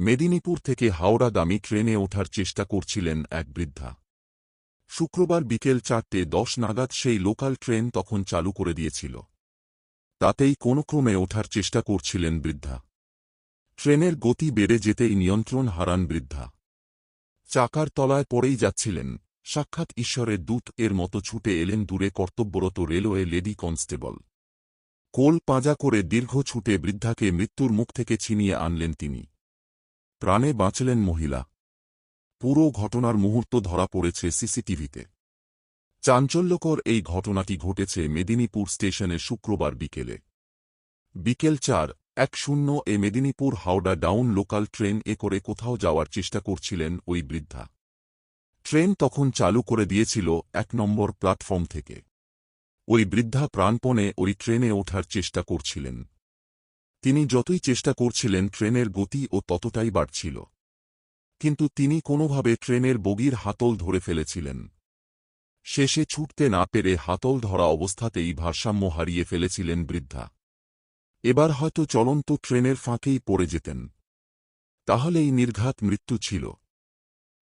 মেদিনীপুর থেকে হাওড়াগামী ট্রেনে ওঠার চেষ্টা করছিলেন এক বৃদ্ধা। শুক্রবার বিকেল 4:10 নাগাদ সেই লোকাল ট্রেন তখন চালু করে দিয়েছিল। তাতেই কোনোক্রমে ওঠার চেষ্টা করছিলেন বৃদ্ধা। ট্রেনের গতি বেড়ে যেতেই নিয়ন্ত্রণ হারান বৃদ্ধা। চাকার তলায় পড়েই যাচ্ছিলেন। সাক্ষাৎ ঈশ্বরের দূত এর মতো ছুটে এলেন দূরে কর্তব্যরত রেলওয়ে লেডি কনস্টেবল। কোল পাঁজা করে দীর্ঘ ছুটে বৃদ্ধাকে মৃত্যুর মুখ থেকে ছিনিয়ে আনলেন তিনি। প্রাণে বাঁচলেন মহিলা। পুরো ঘটনার মুহূর্ত ধরা পড়েছে সিসিটিভিতে। চাঞ্চল্যকর এই ঘটনাটি ঘটেছে মেদিনীপুর স্টেশনে শুক্রবার বিকেলে। বিকেল 4:10 এ Medinipur Howrah down local train করে কোথাও যাওয়ার চেষ্টা করছিলেন ওই বৃদ্ধা। ট্রেন তখন চালু করে দিয়েছিল 1 নম্বর প্ল্যাটফর্ম থেকে। ওই বৃদ্ধা প্রাণপণে ওই ট্রেনে ওঠার চেষ্টা করছিলেন। তিনি যতই চেষ্টা করছিলেন ট্রেনের গতিও ততটাই বাড়ছিল। কিন্তু তিনি কোনোভাবে ট্রেনের বগির হাতল ধরে ফেলেছিলেন। শেষে ছুটতে না পেরে হাতল ধরা অবস্থাতেই ভারসাম্য হারিয়ে ফেলেছিলেন বৃদ্ধা। এবার হয়তো চলন্ত ট্রেনের ফাঁকেই পড়ে যেতেন। তাহলেই নির্ঘাত মৃত্যু ছিল।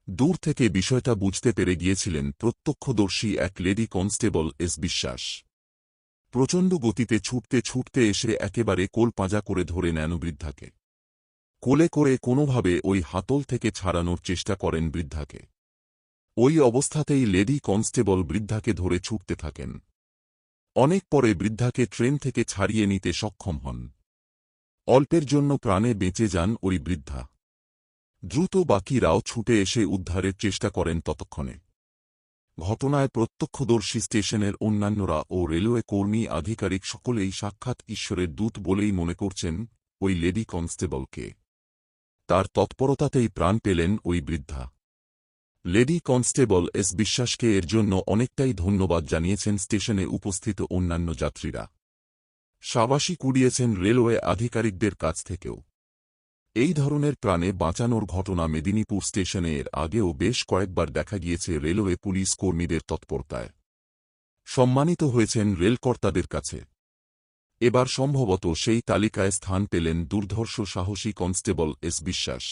দূর থেকে বিষয়টা বুঝতে পেরে গিয়েছিলেন প্রত্যক্ষদর্শী এক লেডি কনস্টেবল এস বিশ্বাস। প্রচণ্ড গতিতে ছুটতে ছুটতে এসে একেবারে কোল পাঁজা করে ধরে নেন বৃদ্ধাকে। কোলে করে কোনোভাবে ওই হাতল থেকে ছাড়ানোর চেষ্টা করেন বৃদ্ধাকে। ওই অবস্থাতেই লেডি কনস্টেবল বৃদ্ধাকে ধরে ছুটতে থাকেন। অনেক পরে বৃদ্ধাকে ট্রেন থেকে ছাড়িয়ে নিতে সক্ষম হন। অল্পের জন্য প্রাণে বেঁচে যান ওই বৃদ্ধা। দ্রুত বাকিরাও ছুটে এসে উদ্ধারের চেষ্টা করেন ততক্ষণে। ঘটনায় প্রত্যক্ষদর্শী স্টেশনের অন্যান্যরা ও রেলওয়ে কর্মী আধিকারিক সকলেই সাক্ষাৎ ঈশ্বরের দূত বলেই মনে করছেন ওই লেডি কনস্টেবলকে। তার তৎপরতাতেই প্রাণ পেলেন ওই বৃদ্ধা। লেডি কনস্টেবল এস বিশ্বাসকে এর জন্য অনেকটাই ধন্যবাদ জানিয়েছেন স্টেশনে উপস্থিত অন্যান্য যাত্রীরা। শাবাশি কুড়িয়েছেন রেলওয়ে আধিকারিকদের কাছ থেকেও। এই ধরনের প্রাণে বাঁচানোর ঘটনা মেদিনীপুর স্টেশনে এর আগেও বেশ কয়েকবার দেখা গিয়েছে রেলওয়ে পুলিশ কর্মীদের তৎপরতায়। সম্মানিত হয়েছেন রেলকর্তাদের কাছে। এবার সম্ভবত সেই তালিকায় স্থান পেলেন দুর্ধর্ষ সাহসী কনস্টেবল এস বিশ্বাস।